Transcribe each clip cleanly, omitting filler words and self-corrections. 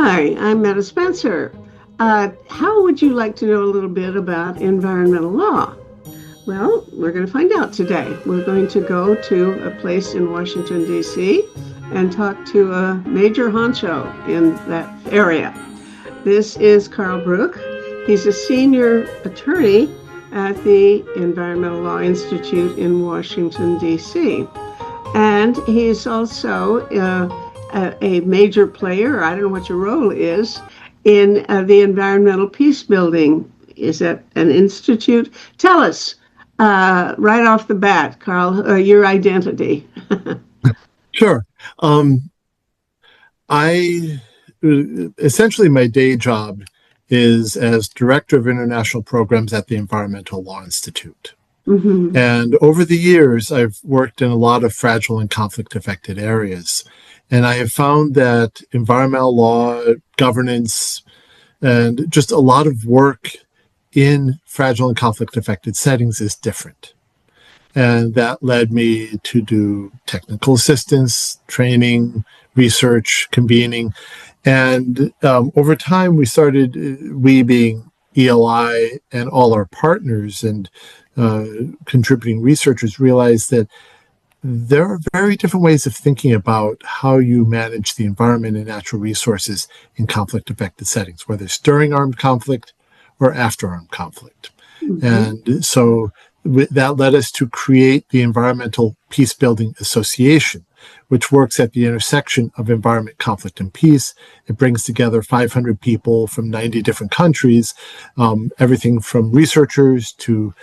Hi, I'm Meta Spencer. How would you like to know a little bit about environmental law? Well, we're going to find out today. We're going to go to a place in Washington, D.C. and talk to a major honcho in that area. This is Carl Bruch. He's a senior attorney at the Environmental Law Institute in Washington, D.C. And he's also a major player, I don't know what your role is, in the environmental peacebuilding. Is that an institute? Tell us right off the bat, Carl, your identity. Sure. I essentially, my day job is as Director of International Programs at the Environmental Law Institute. Mm-hmm. And over the years, I've worked in a lot of fragile and conflict-affected areas. And I have found that environmental law, governance, and just a lot of work in fragile and conflict-affected settings is different. And that led me to do technical assistance, training, research, convening. And over time, we being ELI and all our partners and contributing researchers, realized that there are very different ways of thinking about how you manage the environment and natural resources in conflict-affected settings, whether it's during armed conflict or after armed conflict. Mm-hmm. And so that led us to create the Environmental Peacebuilding Association, which works at the intersection of environment, conflict, and peace. It brings together 500 people from 90 different countries, everything from researchers to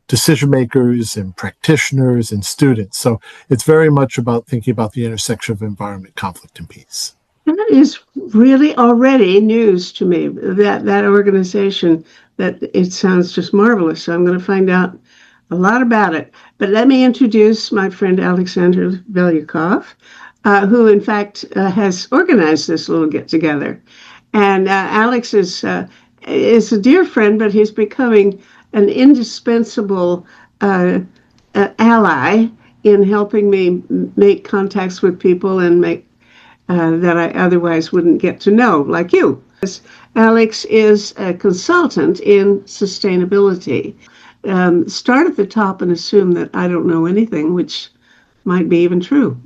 decision makers and practitioners and students. So it's very much about thinking about the intersection of environment, conflict, and peace. That is really already news to me, that organization, that it sounds just marvelous. So I'm going to find out a lot about it. But let me introduce my friend Alexander Belyakov, who in fact has organized this little get-together. And Alex is a dear friend, but he's becoming an indispensable ally in helping me make contacts with people and make that I otherwise wouldn't get to know, like you. Alex is a consultant in sustainability. Start at the top and assume that I don't know anything, which might be even true.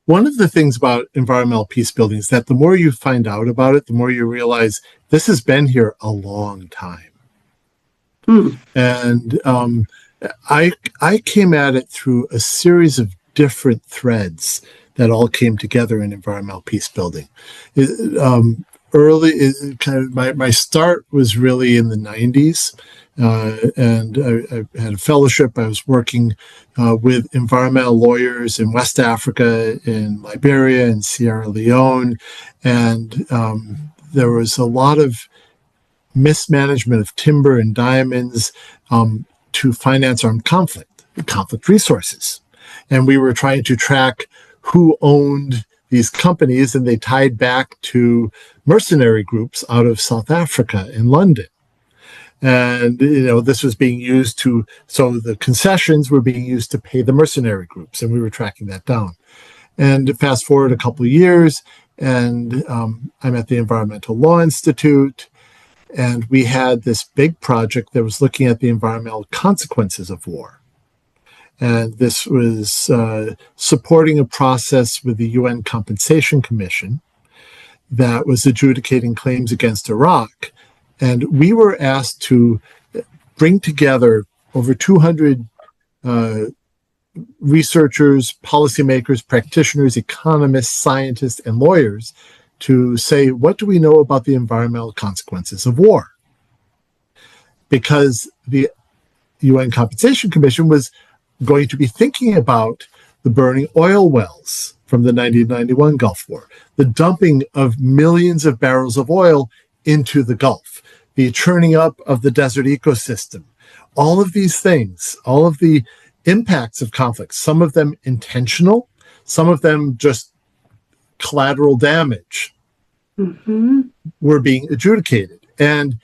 One of the things about environmental peace building is that the more you find out about it, the more you realize this has been here a long time. And I came at it through a series of different threads that all came together in environmental peace building. My start was really in the 90s. And I had a fellowship. I was working with environmental lawyers in West Africa, in Liberia, and Sierra Leone. And there was a lot of mismanagement of timber and diamonds to finance armed conflict resources. And we were trying to track who owned these companies, and they tied back to mercenary groups out of South Africa and London. And, this was being used so the concessions were being used to pay the mercenary groups, and we were tracking that down. And fast forward a couple of years, and I'm at the Environmental Law Institute, and we had this big project that was looking at the environmental consequences of war. And this was supporting a process with the UN Compensation Commission that was adjudicating claims against Iraq. And we were asked to bring together over 200 researchers, policymakers, practitioners, economists, scientists, and lawyers to say, what do we know about the environmental consequences of war? Because the UN Compensation Commission was going to be thinking about the burning oil wells from the 1991 Gulf War, the dumping of millions of barrels of oil into the Gulf, the churning up of the desert ecosystem, all of these things, all of the impacts of conflict, some of them intentional, some of them just collateral damage, were being adjudicated. And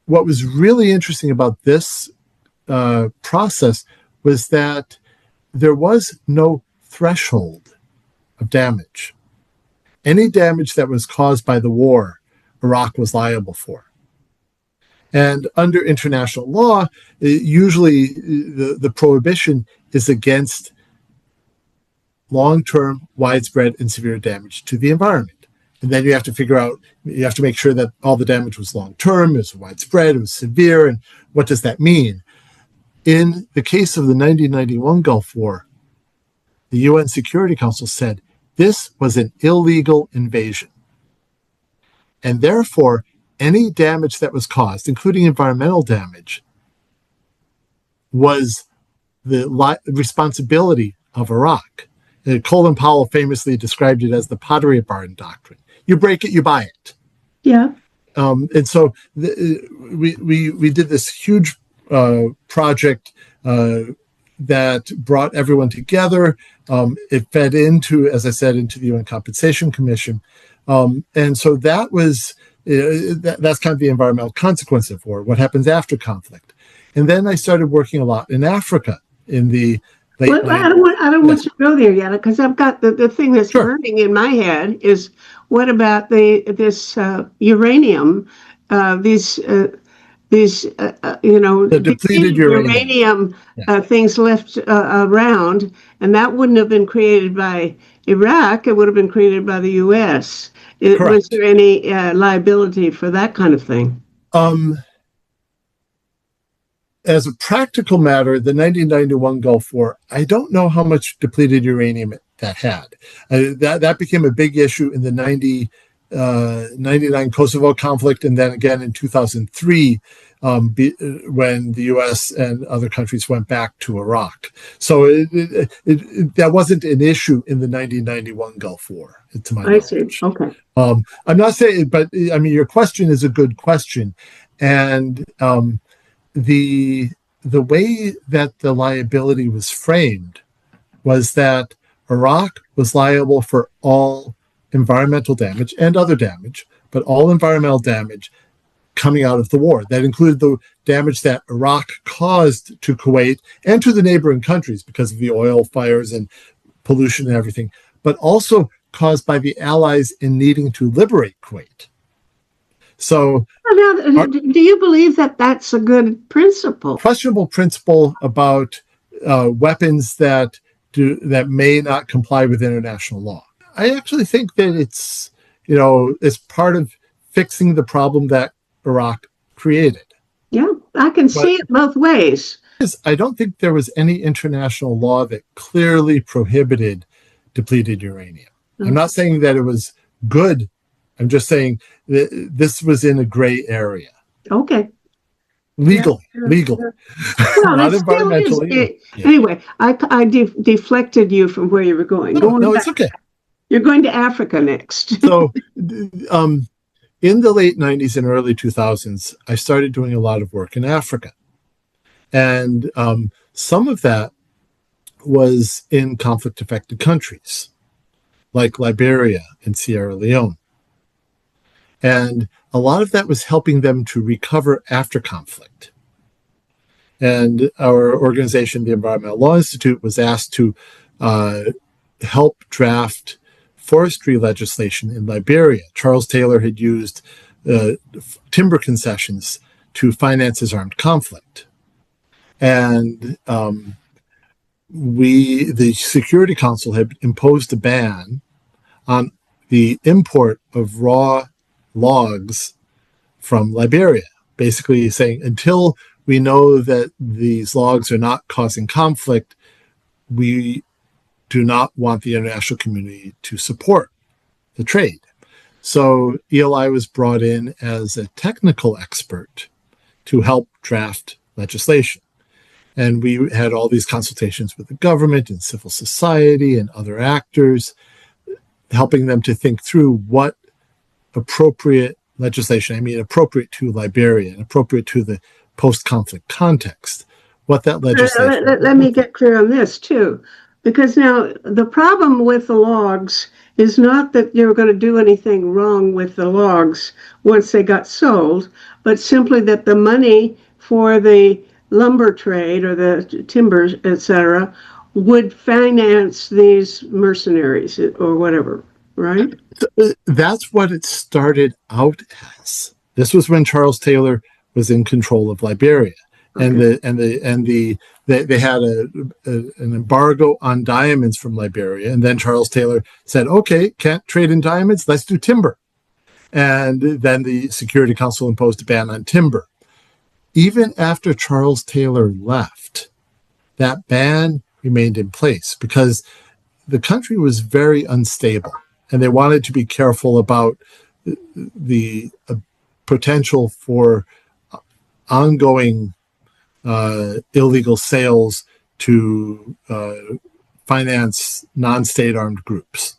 what was really interesting about this process was that there was no threshold of damage. Any damage that was caused by the war, Iraq was liable for. And under international law, usually the prohibition is against long-term, widespread, and severe damage to the environment. And then you have to make sure that all the damage was long-term, it was widespread, it was severe, and what does that mean? In the case of the 1991 Gulf War, the UN Security Council said this was an illegal invasion. And therefore, any damage that was caused, including environmental damage, was the responsibility of Iraq. Colin Powell famously described it as the Pottery Barn Doctrine. You break it, you buy it. Yeah. And so we did this huge project that brought everyone together. It fed into, as I said, into the UN Compensation Commission. And so that was, that's kind of the environmental consequence of war, what happens after conflict. And then I started working a lot in Africa in the late 90s. I don't want you to go there yet, because I've got the thing that's burning in my head is, what about this uranium, the depleted uranium things left around, and that wouldn't have been created by Iraq, it would have been created by the U.S. Was there any liability for that kind of thing? As a practical matter, the 1991 Gulf War, I don't know how much depleted uranium that had. That became a big issue in the 99 Kosovo conflict, and then again in 2003 when the U.S. and other countries went back to Iraq. So that wasn't an issue in the 1991 Gulf War, to my knowledge. I see. Okay. I'm not saying, but I mean, your question is a good question, and the way that the liability was framed was that Iraq was liable for all environmental damage and other damage, but all environmental damage coming out of the war. That included the damage that Iraq caused to Kuwait and to the neighboring countries because of the oil fires and pollution and everything, but also caused by the Allies in needing to liberate Kuwait. So, now, do you believe that that's a good principle? Questionable principle about weapons that may not comply with international law. I actually think that it's part of fixing the problem that Iraq created. Yeah, I can see it both ways. I don't think there was any international law that clearly prohibited depleted uranium. I'm not saying that it was good. I'm just saying that this was in a gray area. Okay. Legal. Well, not environmentally. Anyway, I deflected you from where you were going. No, it's okay. You're going to Africa next. So in the late 90s and early 2000s, I started doing a lot of work in Africa. And some of that was in conflict-affected countries, like Liberia and Sierra Leone. And a lot of that was helping them to recover after conflict. And our organization, the Environmental Law Institute, was asked to help draft forestry legislation in Liberia. Charles Taylor had used timber concessions to finance his armed conflict. And the Security Council had imposed a ban on the import of raw logs from Liberia, basically saying until we know that these logs are not causing conflict, we do not want the international community to support the trade. So ELI was brought in as a technical expert to help draft legislation. And we had all these consultations with the government and civil society and other actors, helping them to think through what appropriate legislation, appropriate to Liberia and appropriate to the post-conflict context, what that legislation... Let me get clear on this, too. Because now the problem with the logs is not that you're going to do anything wrong with the logs once they got sold, but simply that the money for the lumber trade or the timbers, etc., would finance these mercenaries or whatever, right? That's what it started out as. This was when Charles Taylor was in control of Liberia, and they had an embargo on diamonds from Liberia, and then Charles Taylor said, "Okay, can't trade in diamonds. Let's do timber." And then the Security Council imposed a ban on timber. Even after Charles Taylor left, that ban remained in place because the country was very unstable, and they wanted to be careful about the potential for ongoing illegal sales to finance non-state armed groups.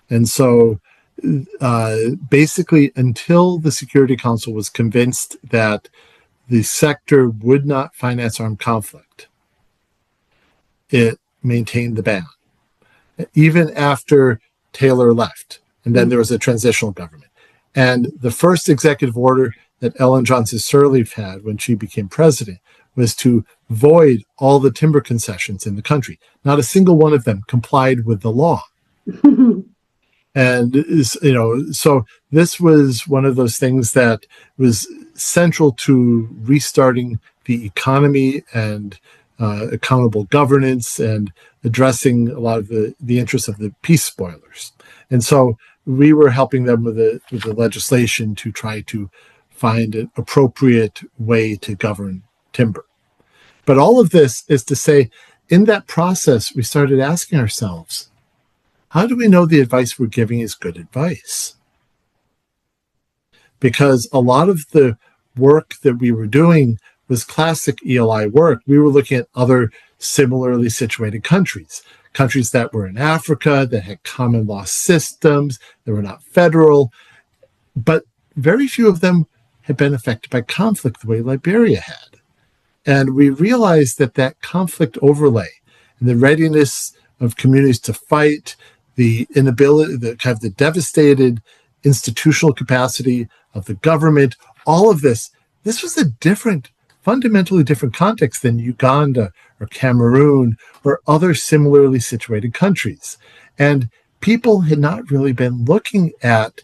And so basically, until the Security Council was convinced that the sector would not finance armed conflict, it maintained the ban. Even after Taylor left, and then there was a transitional government. And the first executive order that Ellen Johnson Sirleaf had when she became president was to void all the timber concessions in the country. Not a single one of them complied with the law. And, so this was one of those things that was central to restarting the economy and accountable governance and addressing a lot of the interests of the peace spoilers. And so we were helping them with the legislation to try to find an appropriate way to govern timber. But all of this is to say, in that process, we started asking ourselves, how do we know the advice we're giving is good advice? Because a lot of the work that we were doing was classic ELI work. We were looking at other similarly situated countries that were in Africa, that had common law systems, that were not federal, but very few of them had been affected by conflict the way Liberia had. And we realized that conflict overlay and the readiness of communities to fight, the inability, the devastated institutional capacity of the government, all of this was a fundamentally different context than Uganda or Cameroon or other similarly situated countries. And people had not really been looking at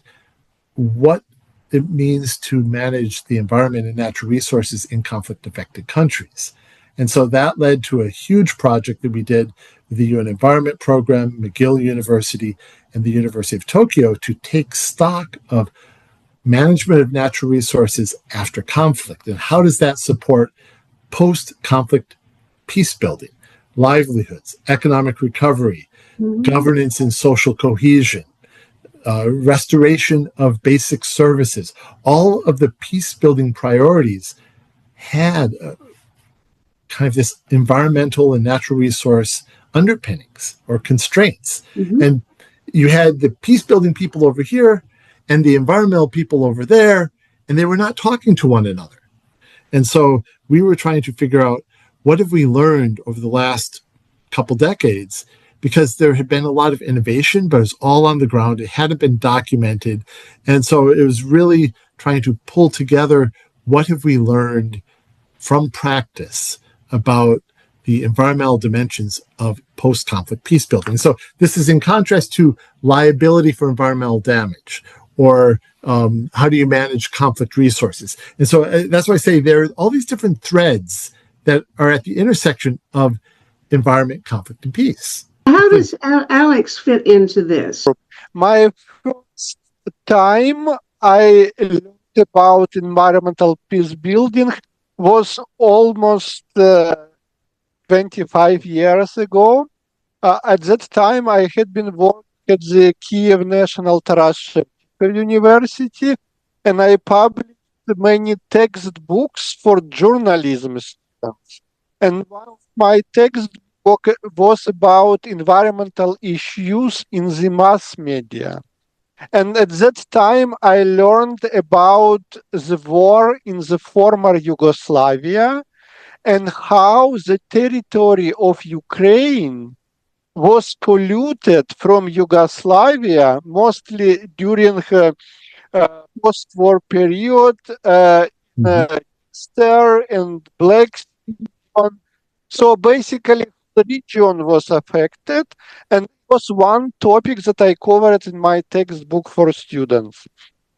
what it means to manage the environment and natural resources in conflict-affected countries. And so that led to a huge project that we did with the UN Environment Program, McGill University, and the University of Tokyo to take stock of management of natural resources after conflict. And how does that support post-conflict peace building, livelihoods, economic recovery, governance and social cohesion, restoration of basic services? All of the peace building priorities had kind of this environmental and natural resource underpinnings or constraints. And you had the peace building people over here and the environmental people over there, and they were not talking to one another. And so we were trying to figure out, what have we learned over the last couple decades? Because there had been a lot of innovation, but it was all on the ground. It hadn't been documented. And so it was really trying to pull together, what have we learned from practice about the environmental dimensions of post-conflict peace building. So this is in contrast to liability for environmental damage, or how do you manage conflict resources? And so that's why I say there are all these different threads that are at the intersection of environment, conflict, and peace. How does Alex fit into this? My first time I learned about environmental peace building was almost 25 years ago. At that time, I had been working at the Kiev National Tarashevsky University, and I published many textbooks for journalism students. And one of my textbooks was about environmental issues in the mass media. And at that time, I learned about the war in the former Yugoslavia and how the territory of Ukraine was polluted from Yugoslavia, mostly during post-war period, Easter and Black Sea. So basically, the region was affected, and it was one topic that I covered in my textbook for students.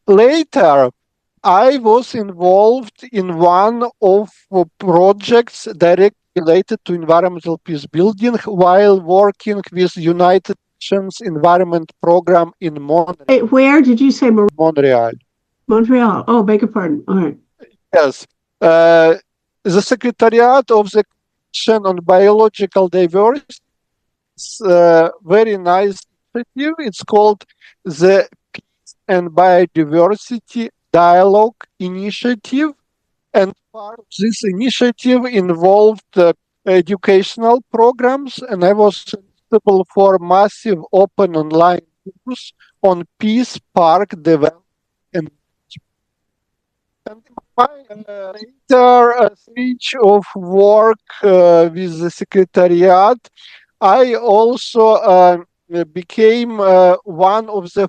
Later, I was involved in one of projects directly related to environmental peace building while working with United Nations Environment Program in Montreal. Where did you say? Montreal. Montreal. Oh, beg your pardon. All right. Yes. The Secretariat of the Commission on Biological Diversity is a very nice initiative. It's called the Peace and Biodiversity Dialogue Initiative. And part of this initiative involved educational programs, and I was responsible for massive open online course on peace park development. And my later stage of work with the Secretariat, I also became one of the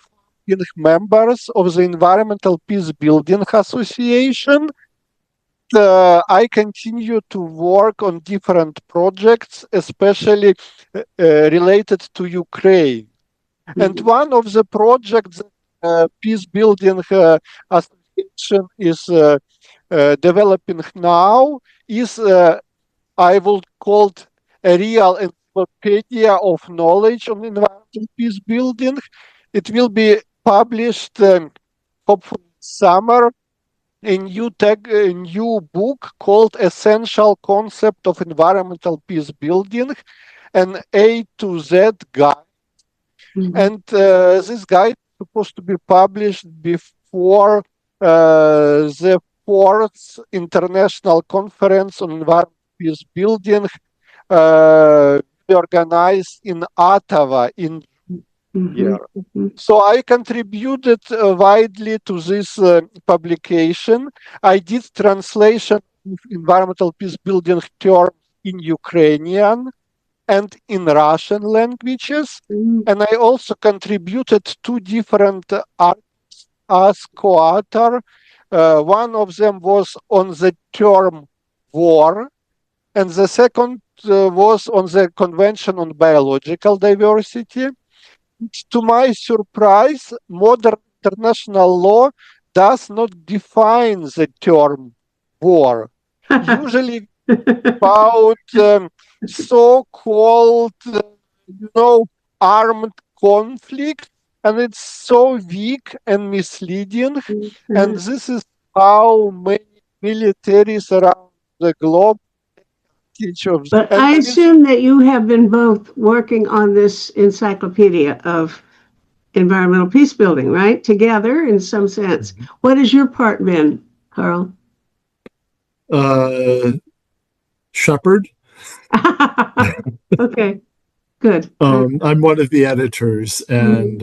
members of the Environmental Peace Building Association. I continue to work on different projects, especially related to Ukraine. And one of the projects Peace Building Association is developing now is, I would call it a real encyclopedia of knowledge on environmental peace building. It will be published hopefully summer. A new book called Essential Concept of Environmental Peace Building, an A to Z guide. And this guide is supposed to be published before the 4th International Conference on Environmental Peace Building organized in Ottawa in year. So I contributed widely to this publication. I did translation of environmental peace building terms in Ukrainian and in Russian languages. And I also contributed 2 different articles as co-author. One of them was on the term war, and the second was on the Convention on Biological Diversity. To my surprise, modern international law does not define the term war. Usually about so-called, armed conflict, and it's so weak and misleading. And this is how many militaries around the globe teach of. But I assume that you have been both working on this encyclopedia of environmental peace building, right? Together in some sense. What has your part been, Carl? Shepherd. Okay, good. I'm one of the editors, and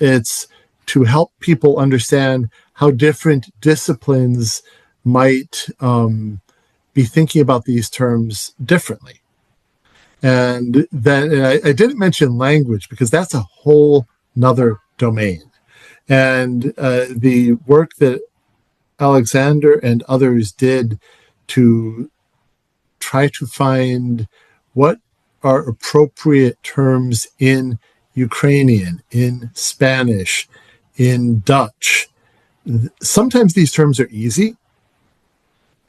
it's to help people understand how different disciplines might be thinking about these terms differently. And then I didn't mention language because that's a whole nother domain. And the work that Alexander and others did to try to find what are appropriate terms in Ukrainian, in Spanish, in Dutch. Sometimes these terms are easy.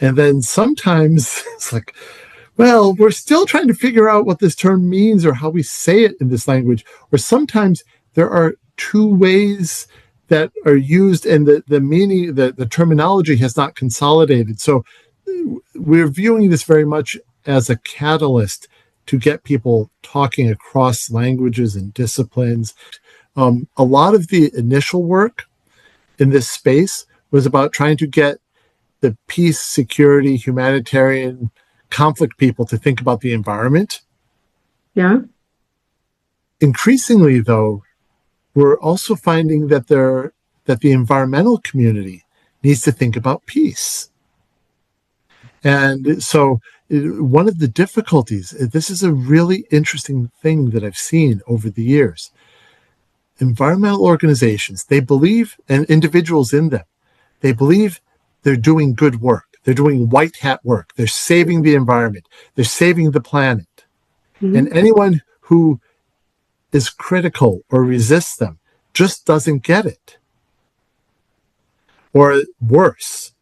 And then sometimes it's like, well, we're still trying to figure out what this term means or how we say it in this language. Or sometimes there are 2 ways that are used and the meaning, the terminology has not consolidated. So we're viewing this very much as a catalyst to get people talking across languages and disciplines. A lot of the initial work in this space was about trying to get the peace, security, humanitarian, conflict people to think about the environment. Yeah. Increasingly, though, we're also finding that the environmental community needs to think about peace. And so one of the difficulties, this is a really interesting thing that I've seen over the years. Environmental organizations, they believe, and individuals in them, they believe they're doing good work. They're doing white hat work. They're saving the environment. They're saving the planet. Mm-hmm. And anyone who is critical or resists them just doesn't get it. Or worse.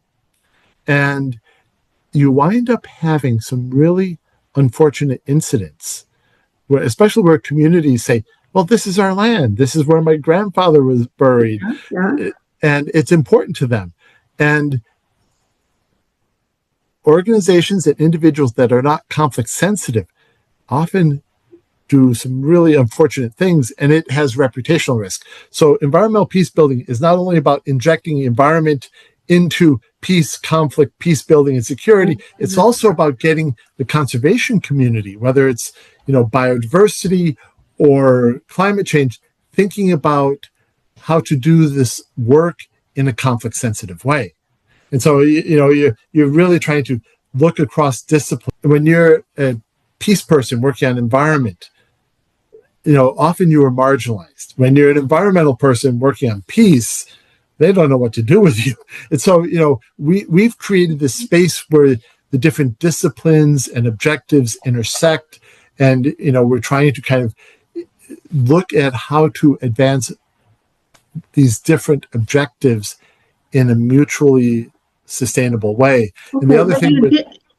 And you wind up having some really unfortunate incidents, especially where communities say, well, this is our land. This is where my grandfather was buried. Yeah. And it's important to them. And organizations and individuals that are not conflict sensitive often do some really unfortunate things, and it has reputational risk. So environmental peace building is not only about injecting the environment into peace, conflict, peace building, and security. It's also about getting the conservation community, whether it's biodiversity or climate change, thinking about how to do this work in a conflict sensitive way. And so you're really trying to look across discipline. When you're a peace person working on environment, often you are marginalized. When you're an environmental person working on peace, they don't know what to do with you. And so, we've created this space where the different disciplines and objectives intersect. And, we're trying to kind of look at how to advance these different objectives in a mutually sustainable way. Okay, and the other thing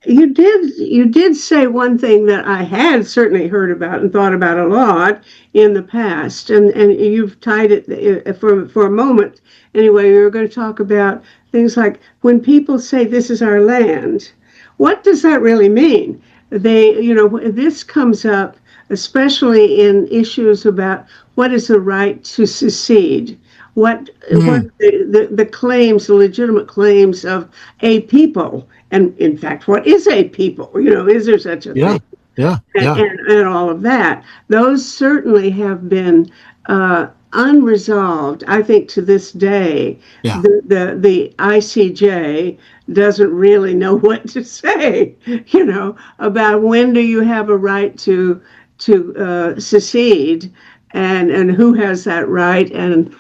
you did say one thing that I had certainly heard about and thought about a lot in the past, and you've tied it for a moment. Anyway, we were going to talk about things like when people say this is our land, what does that really mean? This comes up especially in issues about what is the right to secede. What the claims, the legitimate claims of a people, and in fact, what is a people? Is there such a thing? And all of that. Those certainly have been unresolved. I think to this day, the ICJ doesn't really know what to say. About when do you have a right to secede, and who has that right, and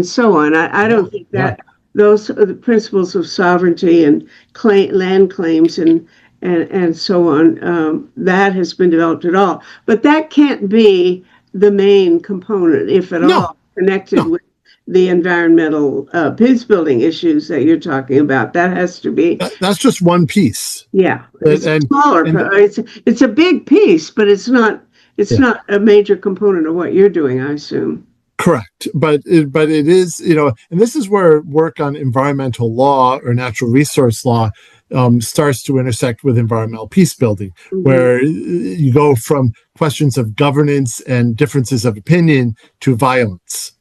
so on. I don't think that those are the principles of sovereignty and land claims and so on, that has been developed at all. But that can't be the main component, if at all, connected with the environmental peace building issues that you're talking about. That has to be. That's just one piece. Yeah, it's smaller. It's a big piece, but it's not. It's not a major component of what you're doing, I assume. Correct. But it is, and this is where work on environmental law or natural resource law starts to intersect with environmental peace building, where you go from questions of governance and differences of opinion to violence.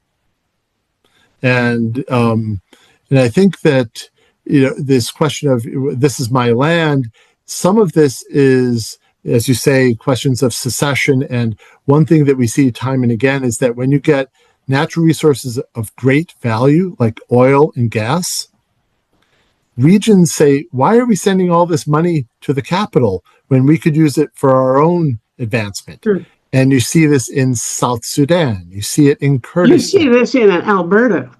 And I think that, this question of this is my land, some of this is, as you say, questions of secession. And one thing that we see time and again is that when you get natural resources of great value, like oil and gas, regions say, why are we sending all this money to the capital when we could use it for our own advancement? Sure. And you see this in South Sudan. You see it in Kurdistan. You see this in Alberta.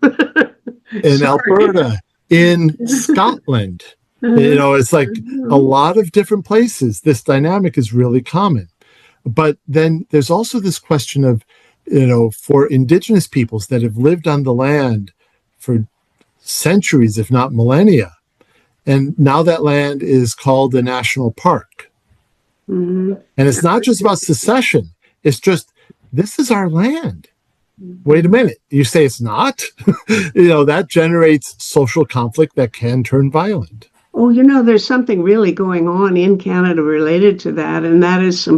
Alberta, in Scotland. It's like a lot of different places. This dynamic is really common. But then there's also this question of, for indigenous peoples that have lived on the land for centuries, if not millennia, and now that land is called a national park. Mm-hmm. And it's not just about secession. It's just, this is our land. Wait a minute. You say it's not? That generates social conflict that can turn violent. Oh, there's something really going on in Canada related to that, and that is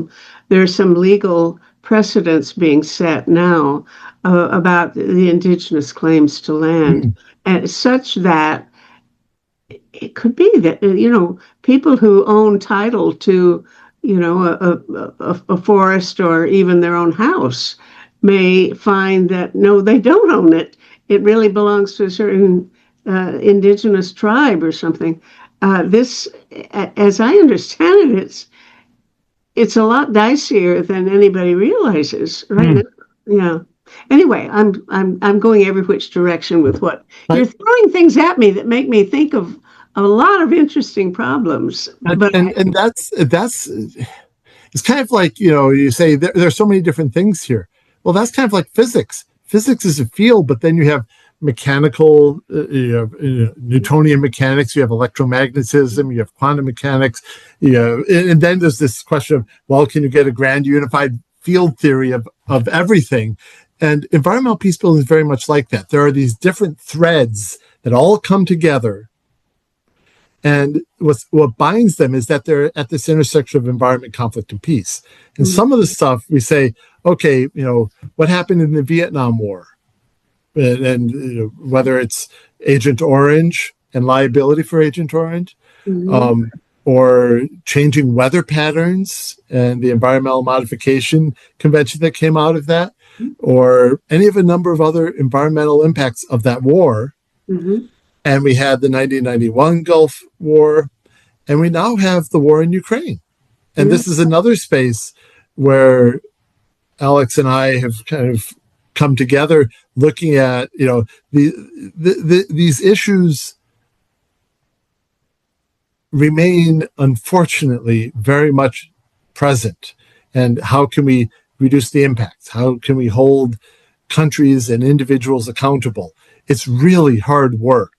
there's some legal precedents being set now about the Indigenous claims to land, and such that it could be that people who own title to a forest or even their own house may find that no, they don't own it. It really belongs to a certain Indigenous tribe or something. This, as I understand it, it's a lot dicier than anybody realizes, right? Yeah. Anyway, I'm going every which direction with what you're throwing things at me that make me think of a lot of interesting problems. But and that's it's kind of like, you say there are so many different things here. Well, that's kind of like physics. Physics is a field, but then you have mechanical, Newtonian mechanics, you have electromagnetism, you have quantum mechanics, and then there's this question of, well, can you get a grand unified field theory of everything? And environmental peace building is very much like that. There are these different threads that all come together. And what binds them is that they're at this intersection of environment, conflict, and peace. And some of the stuff we say, okay, what happened in the Vietnam War? And whether it's Agent Orange and liability for Agent Orange, or changing weather patterns and the Environmental Modification Convention that came out of that, or any of a number of other environmental impacts of that war. And we had the 1991 Gulf War, and we now have the war in Ukraine. And this is another space where Alex and I have kind of come together looking at, these issues remain, unfortunately, very much present. And how can we reduce the impacts? How can we hold countries and individuals accountable? It's really hard work.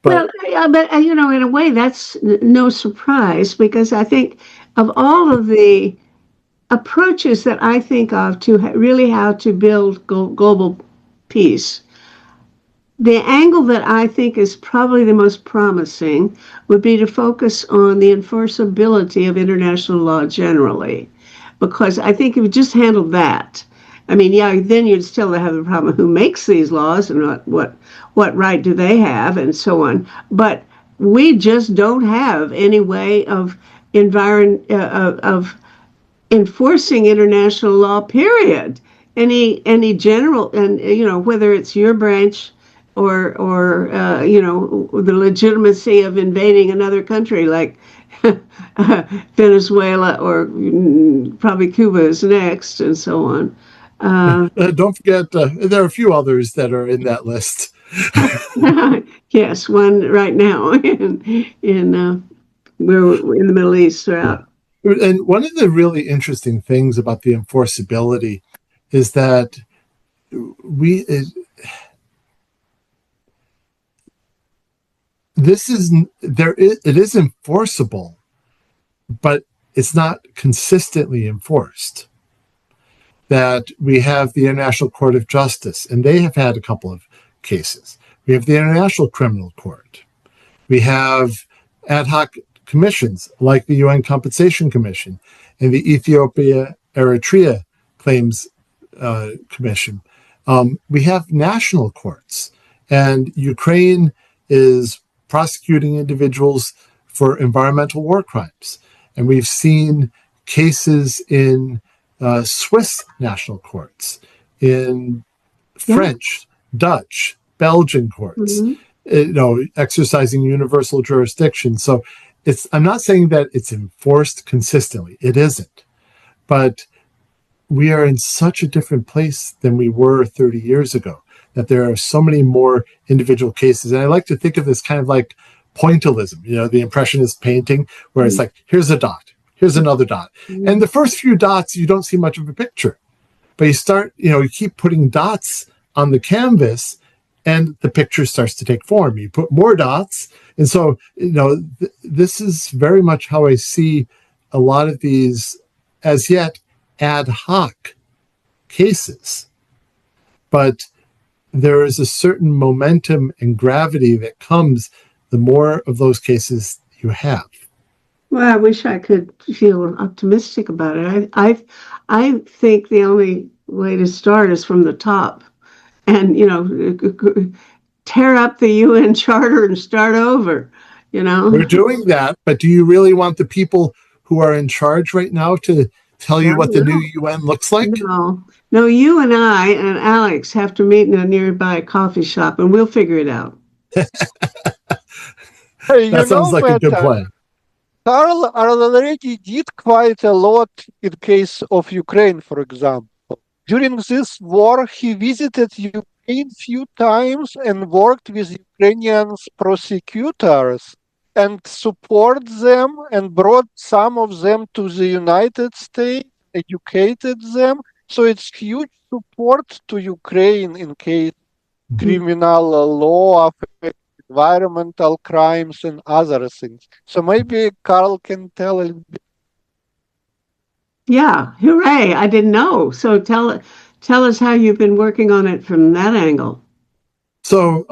But in a way, that's no surprise, because I think of all of the approaches that I think of to really how to build global peace, the angle that I think is probably the most promising would be to focus on the enforceability of international law generally, because I think if you just handled that, then you'd still have the problem of who makes these laws and what right do they have and so on. But we just don't have any way of enforcing international law, period. Any general, and whether it's your branch or the legitimacy of invading another country like Venezuela, or probably Cuba is next, and so on. Don't forget, there are a few others that are in that list. Yes, one right now in we're in the Middle East throughout. And one of the really interesting things about the enforceability is that it is enforceable, but it's not consistently enforced. That we have the International Court of Justice, and they have had a couple of cases. We have the International Criminal Court. We have ad hoc commissions like the UN Compensation Commission and the Ethiopia-Eritrea Claims Commission. We have national courts, and Ukraine is prosecuting individuals for environmental war crimes. And we've seen cases in Swiss national courts, in French, Dutch, Belgian courts, exercising universal jurisdiction. So I'm not saying that it's enforced consistently. It isn't. But we are in such a different place than we were 30 years ago, that there are so many more individual cases. And I like to think of this kind of like pointillism, the Impressionist painting, where it's like, here's a dot, here's another dot. And the first few dots, you don't see much of a picture. But you start, you keep putting dots on the canvas, and the picture starts to take form. You put more dots. And so, this is very much how I see a lot of these as yet ad hoc cases. But there is a certain momentum and gravity that comes the more of those cases you have. Well, I wish I could feel optimistic about it. I think the only way to start is from the top, and tear up the UN Charter and start over. We're doing that, but do you really want the people who are in charge right now to tell you what the new UN looks like? No, you and I and Alex have to meet in a nearby coffee shop, and we'll figure it out. Hey, that sounds like a good plan. Carl already did quite a lot in case of Ukraine, for example. During this war, he visited Ukraine Ukraine few times and worked with Ukrainian prosecutors and support them and brought some of them to the United States, educated them. So it's huge support to Ukraine in case criminal law affects environmental crimes and other things. So maybe Carl can tell a little bit. Yeah, hooray! I didn't know. So tell us how you've been working on it from that angle. So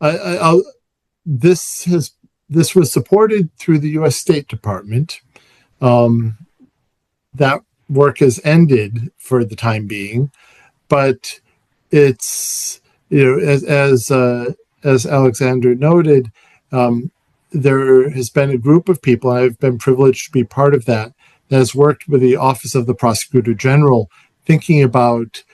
I'll, this was supported through the U.S. State Department. That work has ended for the time being, but it's, as Alexander noted, there has been a group of people, and I've been privileged to be part of that has worked with the Office of the Prosecutor General, thinking about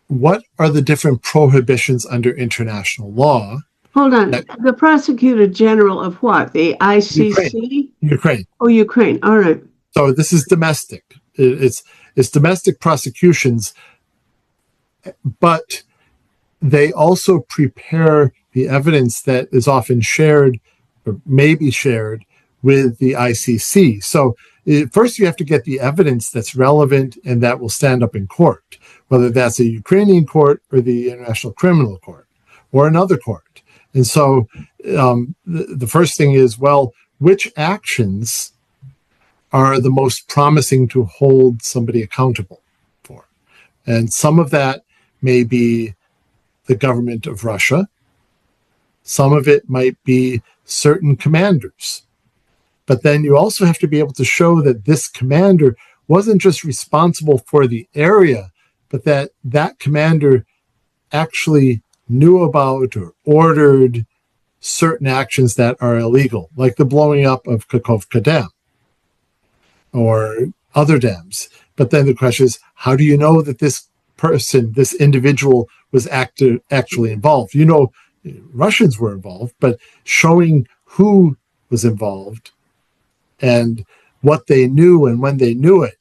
what are the different prohibitions under international law. Hold on. The Prosecutor General of what? The ICC? Ukraine. Oh, Ukraine. All right. So this is domestic. It's domestic prosecutions, but they also prepare the evidence that is often shared or may be shared with the ICC. So first you have to get the evidence that's relevant and that will stand up in court, whether that's a Ukrainian court or the International Criminal Court or another court. And so the first thing is, well, which actions are the most promising to hold somebody accountable for? And some of that may be the government of Russia. Some of it might be certain commanders. But then you also have to be able to show that this commander wasn't just responsible for the area, but that that commander actually knew about or ordered certain actions that are illegal, like the blowing up of Kakhovka Dam or other dams. But then the question is, how do you know that this person, this individual, was actually involved? You know, Russians were involved, but showing who was involved and what they knew and when they knew it,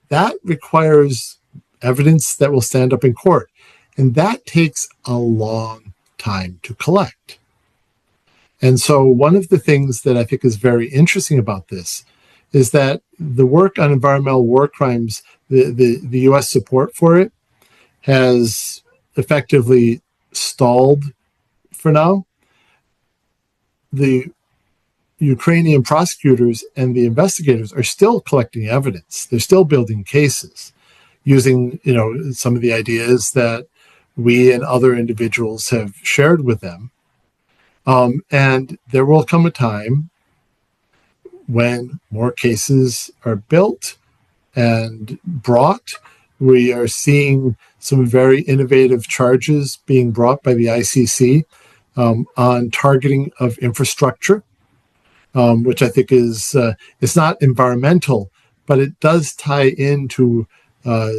that requires evidence that will stand up in court. And that takes a long time to collect. And so one of the things that I think is very interesting about this is that the work on environmental war crimes, the U.S. support for it has effectively stalled for now. The Ukrainian prosecutors and the investigators are still collecting evidence. They're still building cases using, some of the ideas that we and other individuals have shared with them. And there will come a time when more cases are built and brought. We are seeing some very innovative charges being brought by the ICC on targeting of infrastructure, which I think is, it's not environmental, but it does tie into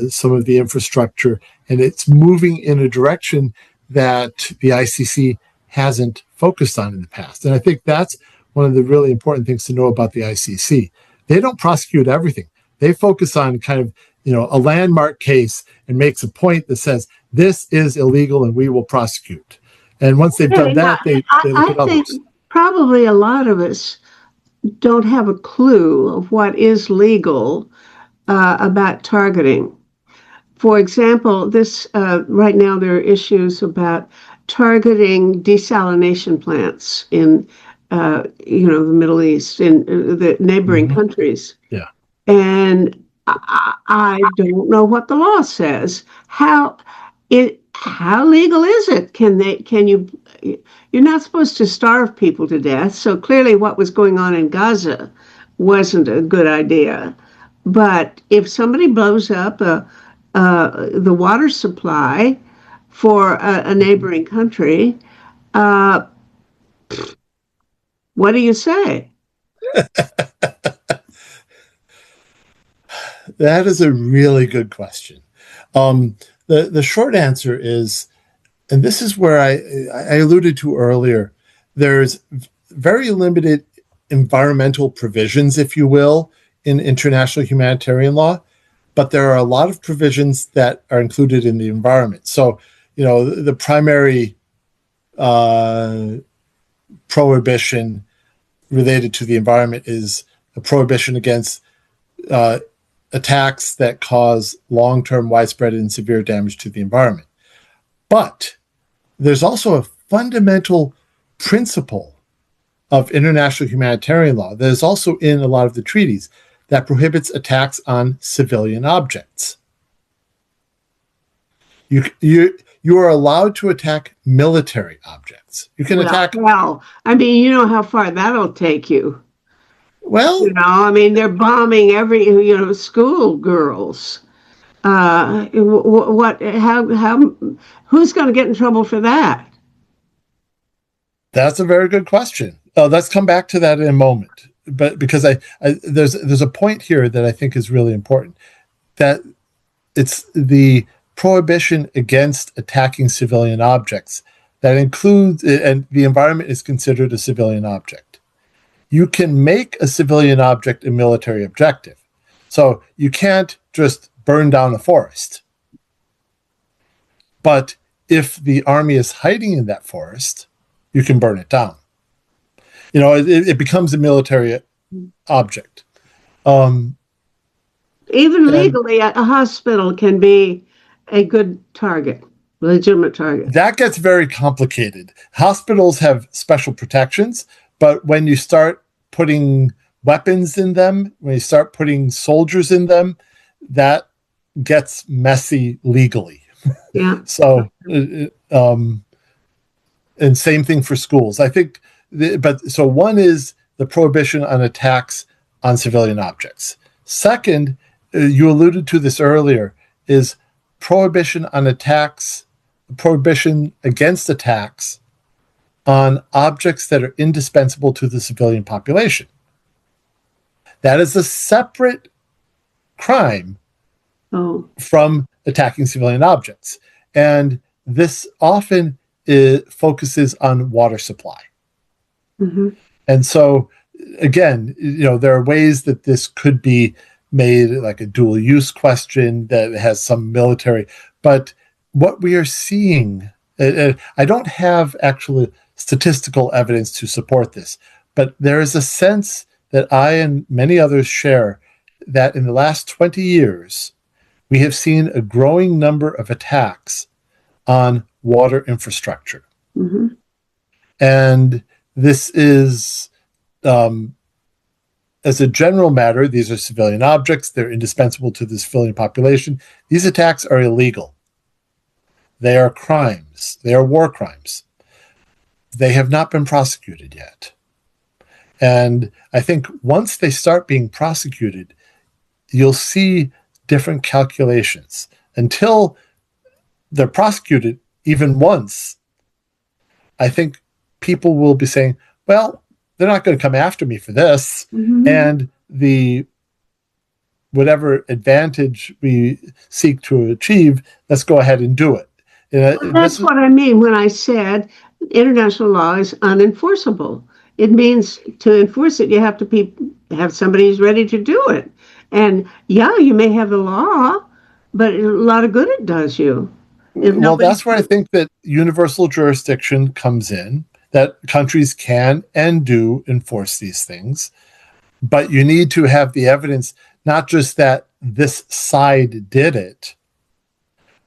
some of the infrastructure, and it's moving in a direction that the ICC hasn't focused on in the past. And I think that's one of the really important things to know about the ICC. They don't prosecute everything. They focus on kind of, a landmark case and makes a point that says, this is illegal and we will prosecute. And once they've done that, they look at others. Think probably a lot of us don't have a clue of what is legal about targeting. For example, this right now there are issues about targeting desalination plants in the Middle East, in the neighboring countries. Yeah. And I don't know what the law says. How legal is it? You're not supposed to starve people to death. So clearly what was going on in Gaza wasn't a good idea. But if somebody blows up the water supply for a neighboring country, what do you say? That is a really good question. The short answer is, and this is where I alluded to earlier, there's very limited environmental provisions, if you will, in international humanitarian law, but there are a lot of provisions that are included in the environment. So, the primary prohibition related to the environment is a prohibition against attacks that cause long-term, widespread, and severe damage to the environment. But there's also a fundamental principle of international humanitarian law that is also in a lot of the treaties that prohibits attacks on civilian objects. You are allowed to attack military objects. You can attack. Well, I mean, you know how far that'll take you. Well, I mean, they're bombing every, school girls. Who's going to get in trouble for that? That's a very good question. Let's come back to that in a moment. But because there's a point here that I think is really important, that it's the prohibition against attacking civilian objects that includes, and the environment is considered a civilian object. You can make a civilian object a military objective. So you can't just burn down a forest. But if the army is hiding in that forest, you can burn it down. It becomes a military object. Even legally, a hospital can be a good target, legitimate target. That gets very complicated. Hospitals have special protections, but when you start putting weapons in them, when you start putting soldiers in them, that gets messy legally. Yeah. So, and same thing for schools. I think, so one is the prohibition on attacks on civilian objects. Second, you alluded to this earlier, is prohibition against attacks on objects that are indispensable to the civilian population. That is a separate crime from attacking civilian objects. And this often focuses on water supply. Mm-hmm. And so, again, there are ways that this could be made like a dual use question that has some military, but what we are seeing, I don't have actually statistical evidence to support this, but there is a sense that I and many others share that in the last 20 years, we have seen a growing number of attacks on water infrastructure. Mm-hmm. And this is, as a general matter, these are civilian objects. They're indispensable to the civilian population. These attacks are illegal. They are crimes. They are war crimes. They have not been prosecuted yet. And I think once they start being prosecuted, you'll see different calculations. Until they're prosecuted even once, I think people will be saying, well, they're not going to come after me for this. Mm-hmm. And the whatever advantage we seek to achieve, let's go ahead and do it. That's what I mean when I said international law is unenforceable. It means to enforce it, you have to have somebody who's ready to do it. And yeah, you may have the law, but a lot of good it does you. Well, that's where I think that universal jurisdiction comes in, that countries can and do enforce these things. But you need to have the evidence, not just that this side did it,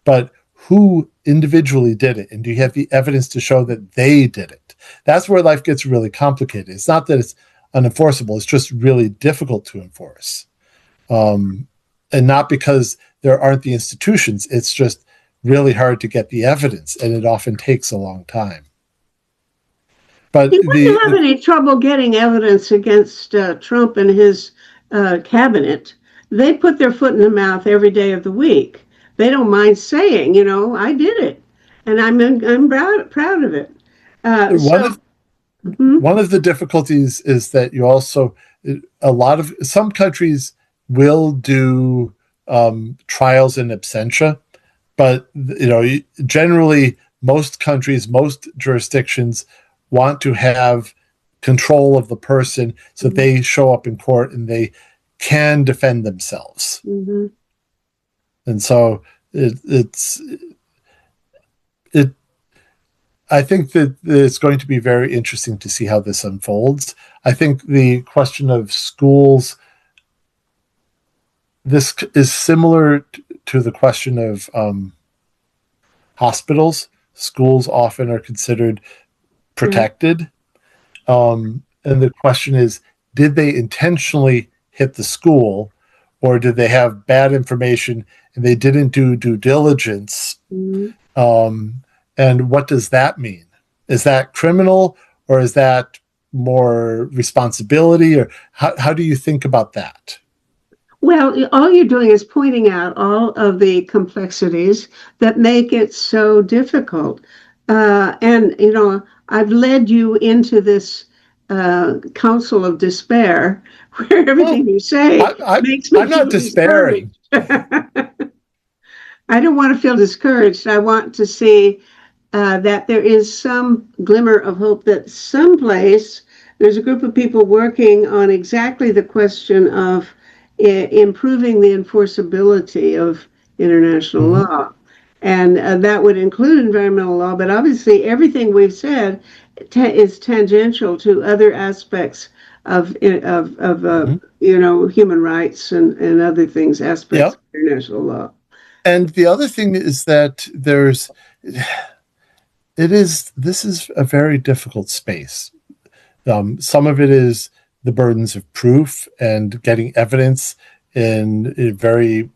but who individually did it. And do you have the evidence to show that they did it? That's where life gets really complicated. It's not that it's unenforceable. It's just really difficult to enforce. And not because there aren't the institutions. It's just really hard to get the evidence, and it often takes a long time. But you wouldn't have any trouble getting evidence against Trump and his cabinet. They put their foot in the mouth every day of the week. They don't mind saying, I did it, and I'm proud of it. One of the difficulties is that you also, some countries will do trials in absentia, but generally most countries, most jurisdictions want to have control of the person so that they show up in court and they can defend themselves. Mm-hmm. And so it's it. I think that it's going to be very interesting to see how this unfolds. I think the question of schools, this is similar to the question of hospitals. Schools often are considered protected. And the question is, did they intentionally hit the school, or did they have bad information and they didn't do due diligence? And what does that mean? Is that criminal, or is that more responsibility? Or how do you think about that? Well, all you're doing is pointing out all of the complexities that make it so difficult. And, I've led you into this council of despair where everything you say makes me I'm not despairing. I don't want to feel discouraged. I want to see that there is some glimmer of hope that someplace there's a group of people working on exactly the question of improving the enforceability of international law. And that would include environmental law, but obviously everything we've said is tangential to other aspects of human rights and other things, aspects of international law. And the other thing is that this is a very difficult space. Some of it is the burdens of proof and getting evidence in very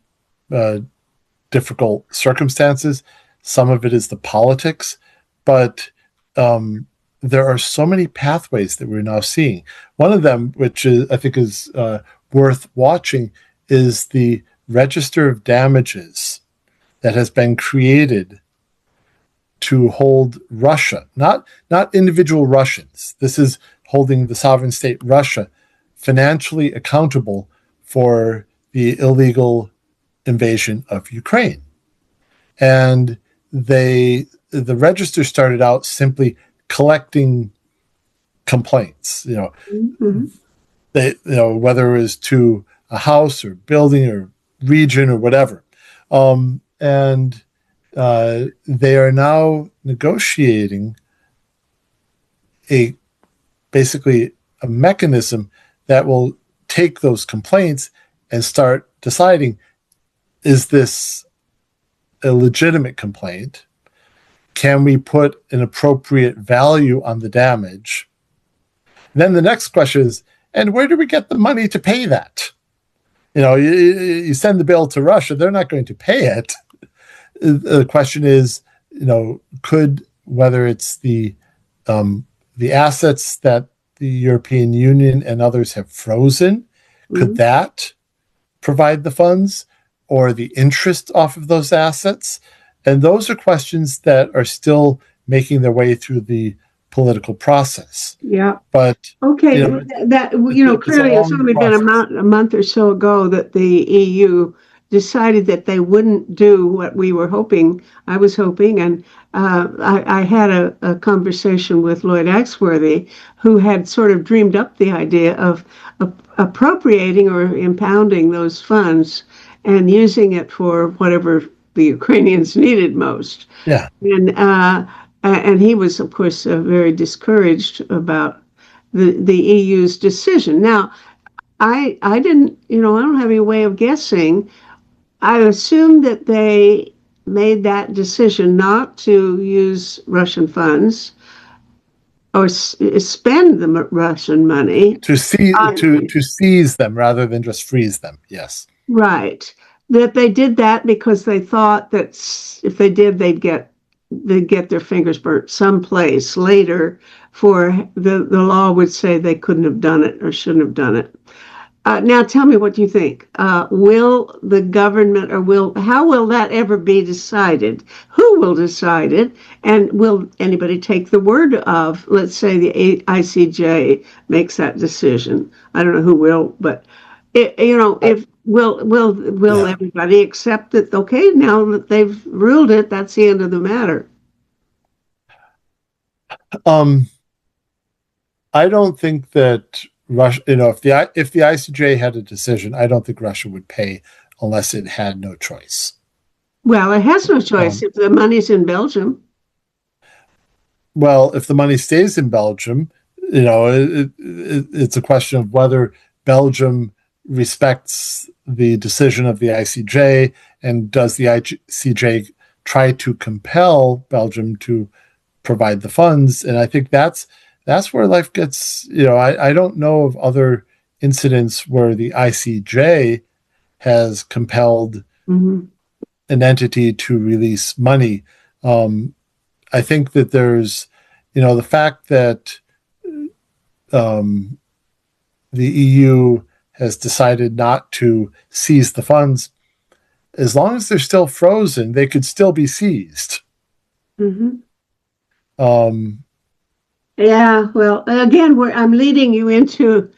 difficult circumstances. Some of it is the politics, but there are so many pathways that we're now seeing. One of them, which I think is worth watching, is the register of damages that has been created to hold Russia, not individual Russians. This is holding the sovereign state Russia financially accountable for the illegal invasion of Ukraine. And the register started out simply collecting complaints, whether it was to a house or building or region or whatever. And they are now negotiating basically a mechanism that will take those complaints and start deciding, is this a legitimate complaint? Can we put an appropriate value on the damage? Then the next question is, and where do we get the money to pay that? You send the bill to Russia, they're not going to pay it. The question is, whether it's the assets that the European Union and others have frozen, could that provide the funds, or the interest off of those assets? And those are questions that are still making their way through the political process. Yeah. But okay, clearly it's only been a month or so ago that the EU decided that they wouldn't do what we were hoping. I was hoping, and I had a conversation with Lloyd Axworthy, who had sort of dreamed up the idea of appropriating or impounding those funds and using it for whatever the Ukrainians needed most. Yeah. And he was, of course, very discouraged about the EU's decision. Now, I didn't, I don't have any way of guessing. I assume that they made that decision not to use Russian funds or spend the Russian money to seize them rather than just freeze them. Yes, right. That they did that because they thought that if they did, they'd get their fingers burnt someplace later. For the law would say they couldn't have done it or shouldn't have done it. Now, tell me, what do you think? Will the government, how will that ever be decided? Who will decide it? And will anybody take the word of, let's say, the ICJ makes that decision? I don't know who will, but if will everybody accept that? Okay, now that they've ruled it, that's the end of the matter. I don't think that Russia, if the ICJ had a decision, I don't think Russia would pay unless it had no choice. Well, it has no choice if the money's in Belgium. well, if the money stays in Belgium, it's a question of whether Belgium respects the decision of the ICJ, and does the ICJ try to compel Belgium to provide the funds. And I think that's where life gets, I don't know of other incidents where the ICJ has compelled an entity to release money. I think that there's, the fact that the EU has decided not to seize the funds, as long as they're still frozen, they could still be seized. Yeah, well, again, I'm leading you into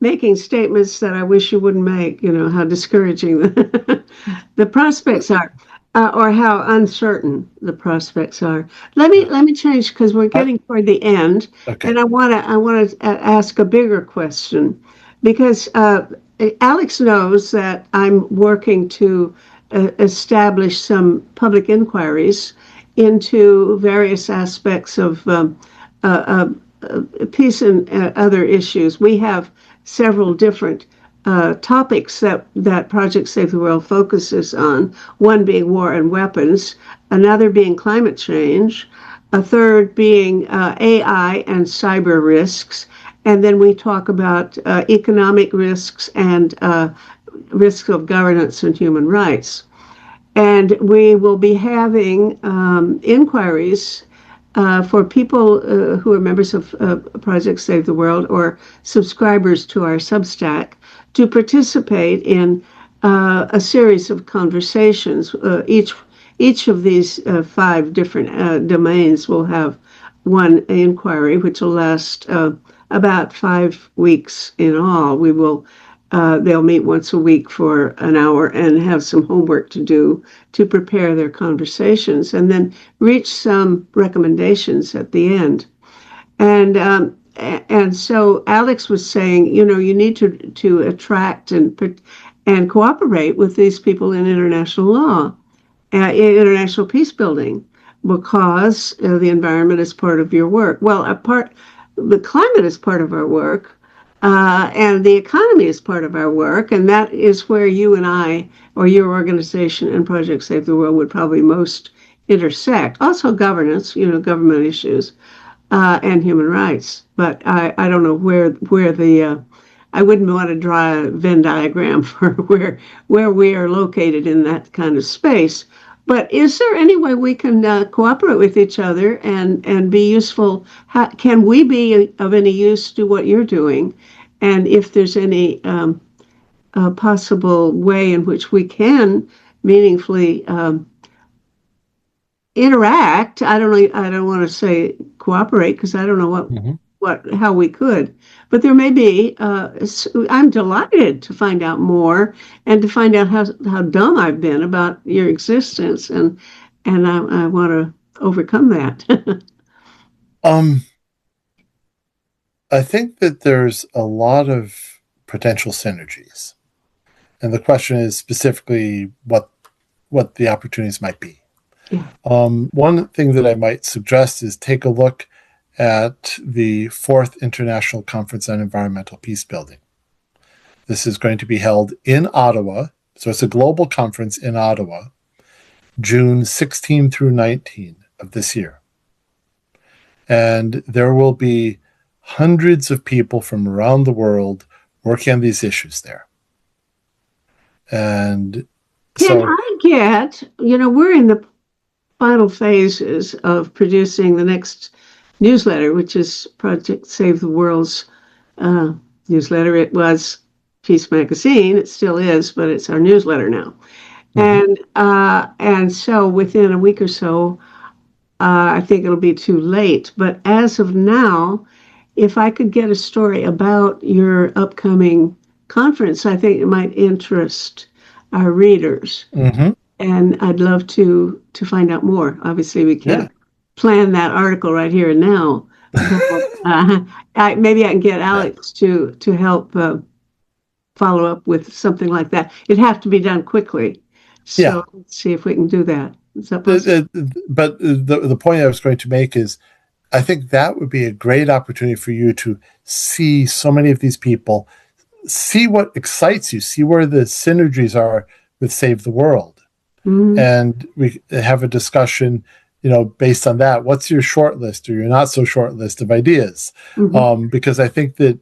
making statements that I wish you wouldn't make, how discouraging the prospects are, or how uncertain the prospects are. Let me change, because we're getting toward the end, okay. And I want to ask a bigger question, because Alex knows that I'm working to establish some public inquiries into various aspects of peace and other issues. We have several different topics that Project Save the World focuses on, one being war and weapons, another being climate change, a third being AI and cyber risks, and then we talk about economic risks and risks of governance and human rights. And we will be having inquiries for people who are members of Project Save the World or subscribers to our Substack to participate in a series of conversations. Each of these 5 different domains will have one inquiry, which will last about 5 weeks in all. They'll meet once a week for an hour and have some homework to do to prepare their conversations, and then reach some recommendations at the end. And so Alex was saying, you need to attract and cooperate with these people in international law, international peace building, because the environment is part of your work. Well, the climate is part of our work. And the economy is part of our work, and that is where you and I, or your organization and Project Save the World, would probably most intersect. Also governance, government issues, and human rights. But I don't know where I wouldn't want to draw a Venn diagram for where we are located in that kind of space. But is there any way we can cooperate with each other and be useful? Can we be of any use to what you're doing? And if there's any possible way in which we can meaningfully interact, I don't want to say cooperate, because I don't know how we could. But there may be. I'm delighted to find out more and to find out how dumb I've been about your existence, and I want to overcome that. I think that there's a lot of potential synergies, and the question is specifically what the opportunities might be. Yeah. One thing that I might suggest is take a look at the 4th International Conference on Environmental Peacebuilding. This is going to be held in Ottawa. So it's a global conference in Ottawa, June 16 through 19 of this year. And there will be hundreds of people from around the world working on these issues there. And Can I get, we're in the final phases of producing the next newsletter, which is Project Save the World's newsletter. It was Peace Magazine. It still is, but it's our newsletter now. And so within a week or so, I think it'll be too late. But as of now, if I could get a story about your upcoming conference, I think it might interest our readers. And I'd love to find out more. Obviously, we can't plan that article right here and now. But, maybe I can get Alex to help follow up with something like that. It'd have to be done quickly. So let's see if we can do that. Is that possible? But the point I was going to make is, I think that would be a great opportunity for you to see so many of these people, see what excites you, see where the synergies are with Save the World. Mm-hmm. And we have a discussion, based on that. What's your short list or your not so short list of ideas? Mm-hmm. Because I think that,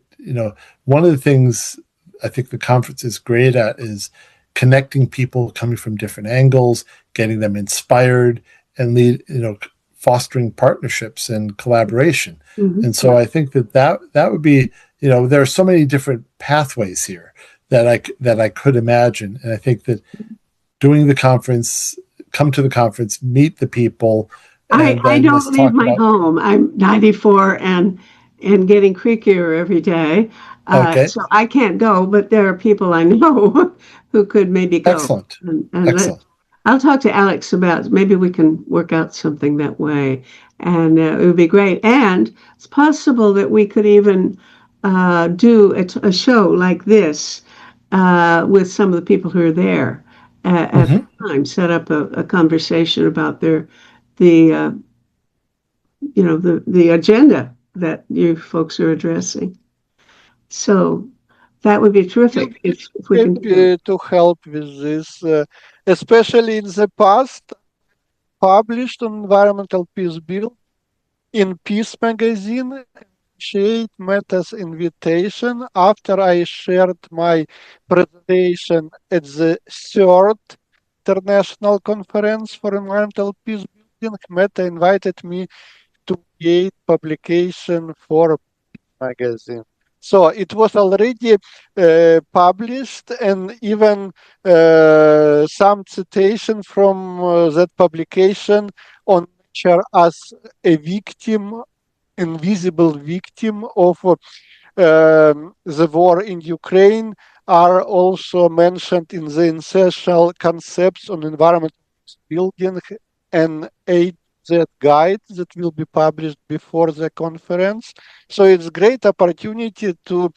one of the things I think the conference is great at is connecting people coming from different angles, getting them inspired, and fostering partnerships and collaboration. Mm-hmm. And so I think that would be, there are so many different pathways here that I could imagine. And I think that doing the conference, come to the conference, meet the people, and I then let's don't leave talk my about. home. I'm 94 and getting creakier every day. Okay, So I can't go, but there are people I know who could maybe go. excellent, And excellent. I'll talk to Alex about maybe we can work out something that way. And it would be great. And it's possible that we could even do a show like this with some of the people who are there at the Hmm. time, set up a conversation about the the agenda that you folks are addressing. So that would be We'll terrific be if we can do that. happy to help with this, especially in the past, published on environmental peace build in Peace magazine. Appreciate Meta's invitation after I shared my presentation at the third International Conference for Environmental Peace Building. Meta invited me to create publication for magazine. So it was already published, and even some citation from that publication on nature as a victim, invisible victim of the war in Ukraine are also mentioned in the essential concepts on environmental building and A Z guide that will be published before the conference. So it's a great opportunity to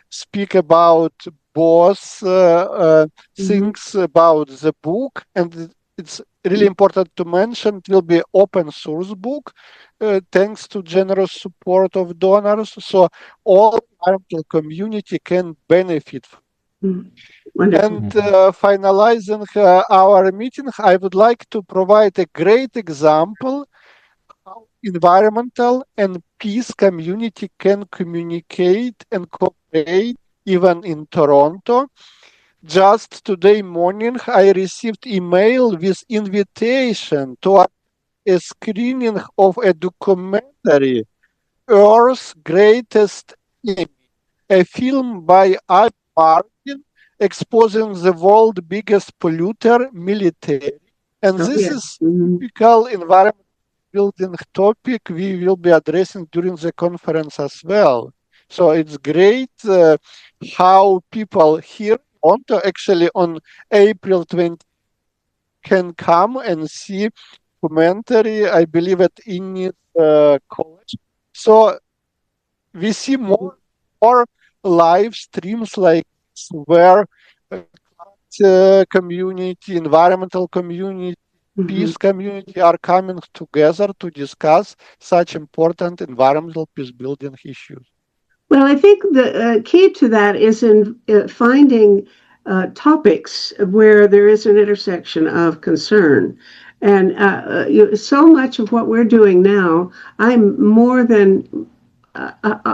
speak about both Mm-hmm. things about the book, and it's really important to mention it will be open source book thanks to generous support of donors, so all environmental community can benefit. Mm-hmm. Wonderful. And finalizing our meeting, I would like to provide a great example how environmental and peace community can communicate and cooperate even in Toronto. Just today morning, I received email with invitation to a screening of a documentary, Earth's Greatest Enemy, a film by Al Martin exposing the world's biggest polluter, military. And Oh, this yeah. is Mm-hmm. typical environment building topic we will be addressing during the conference as well. So it's great how people here want to actually on April 20 can come and see documentary, I believe at Innis College. So we see more live streams like this where community, environmental community, Mm-hmm. peace community are coming together to discuss such important environmental peace building issues. Well, I think the key to that is in finding topics where there is an intersection of concern. And so much of what we're doing now, I'm more than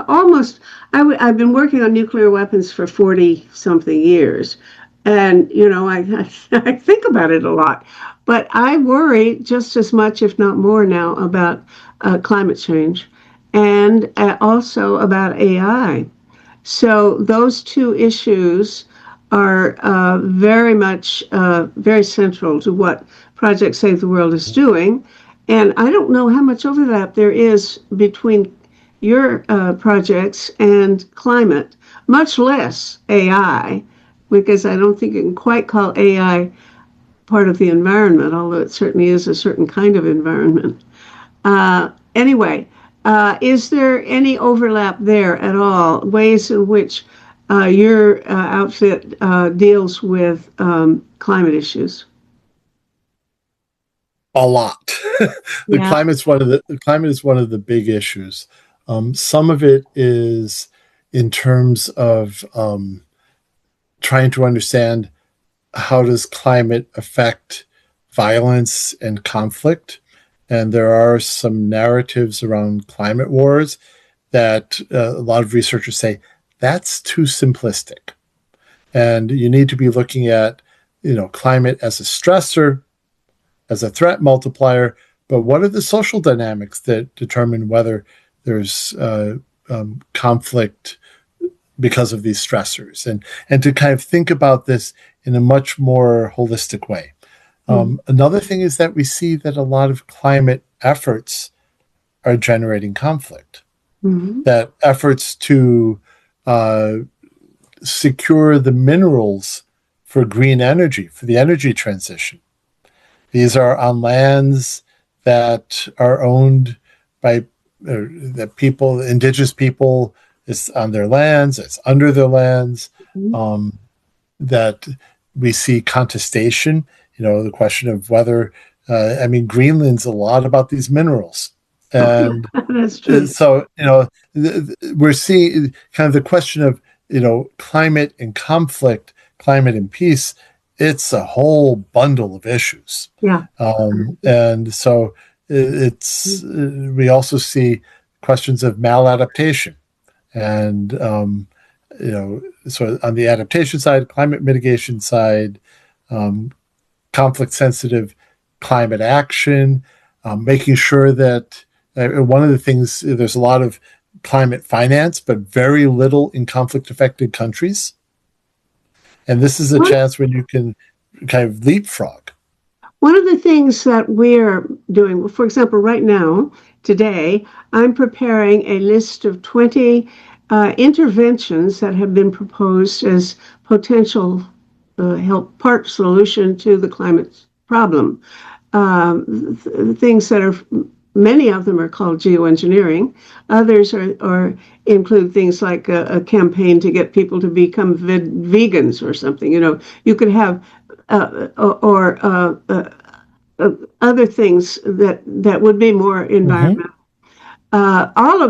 almost, I've been working on nuclear weapons for 40 something years. And, I think about it a lot. But I worry just as much, if not more now, about climate change and also about AI. So those two issues are very much very central to what Project Save the World is doing. And I don't know how much overlap there is between your projects and climate, much less AI, because I don't think you can quite call AI part of the environment, although it certainly is a certain kind of environment. Anyway, is there any overlap there at all? Ways in which your outfit deals with climate issues? A lot. The Yeah. climate is one of the big issues. Some of it is in terms of trying to understand how does climate affect violence and conflict. And there are some narratives around climate wars that a lot of researchers say that's too simplistic. And you need to be looking at, climate as a stressor, as a threat multiplier, but what are the social dynamics that determine whether there's conflict because of these stressors, and to kind of think about this in a much more holistic way. Another thing is that we see that a lot of climate efforts are generating conflict, that efforts to secure the minerals for green energy, for the energy transition. These are on lands that are owned by the people, indigenous people. It's on their lands, it's under their lands, that we see contestation, the question of whether, Greenland's a lot about these minerals. And that's true. So, we're seeing kind of the question of, climate and conflict, climate and peace. It's a whole bundle of issues. Yeah. And so we also see questions of maladaptation. And, so on the adaptation side, climate mitigation side, conflict sensitive climate action, making sure that one of the things, there's a lot of climate finance, but very little in conflict affected countries. And this is a chance when you can kind of leapfrog. One of the things that we're doing, for example, right now, today, I'm preparing a list of 20 interventions that have been proposed as potential part solution to the climate problem. Things that are, many of them are called geoengineering. Others include things like a campaign to get people to become vegans or something. You could have other things that would be more environmental. Not all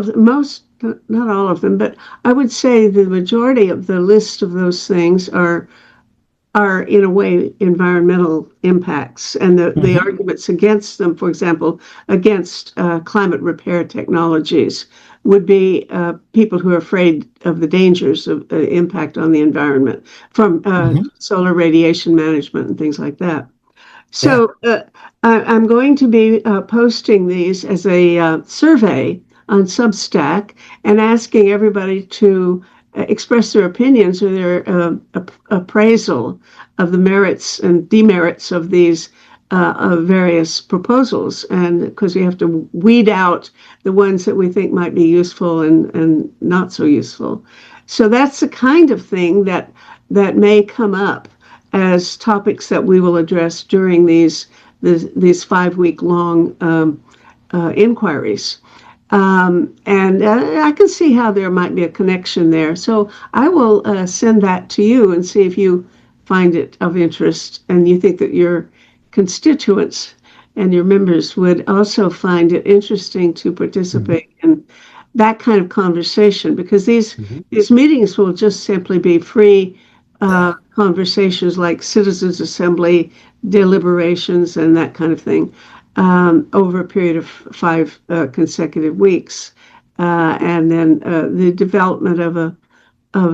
of them, but I would say the majority of the list of those things are in a way environmental impacts, and the arguments against them, for example, against climate repair technologies, would be people who are afraid of the dangers of impact on the environment from solar radiation management and things like that. So I'm going to be posting these as a survey on Substack and asking everybody to express their opinions or their appraisal of the merits and demerits of these various proposals. And because we have to weed out the ones that we think might be useful and not so useful. So that's the kind of thing that may come up as topics that we will address during these 5-week long inquiries. And I can see how there might be a connection there. So I will send that to you and see if you find it of interest and you think that your constituents and your members would also find it interesting to participate in that kind of conversation, because these meetings will just simply be free conversations like citizens' assembly, deliberations, and that kind of thing. Over a period of 5 consecutive weeks, and then the development of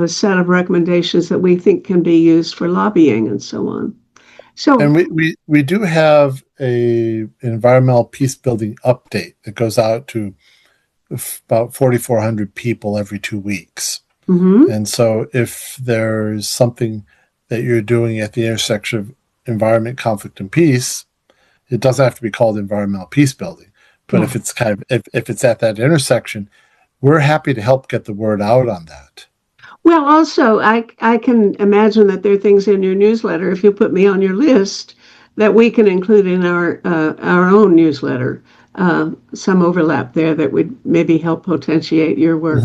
a set of recommendations that we think can be used for lobbying and so on. So, and we do have an environmental peacebuilding update that goes out to about 4,400 people every 2 weeks. And so if there's something that you're doing at the intersection of environment, conflict, and peace, it doesn't have to be called environmental peacebuilding, but if it's if it's at that intersection, we're happy to help get the word out on that. Well, also, I can imagine that there are things in your newsletter, if you put me on your list, that we can include in our own newsletter. Some overlap there that would maybe help potentiate your work.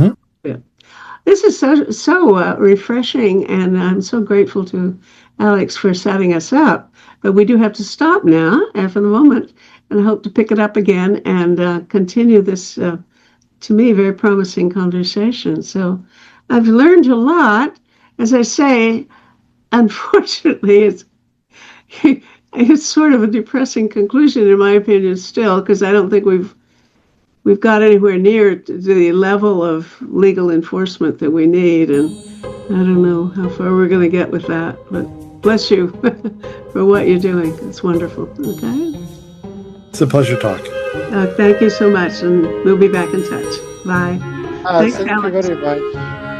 This is so refreshing, and I'm so grateful to Alex, for setting us up. But we do have to stop now for the moment, and I hope to pick it up again and continue this, to me, very promising conversation. So I've learned a lot. As I say, unfortunately, it's sort of a depressing conclusion, in my opinion, still, because I don't think we've got anywhere near to the level of legal enforcement that we need, and I don't know how far we're going to get with that. But bless you for what you're doing. It's wonderful. Okay. It's a pleasure talking. Thank you so much, and we'll be back in touch. Bye. Thank Alex. you very much.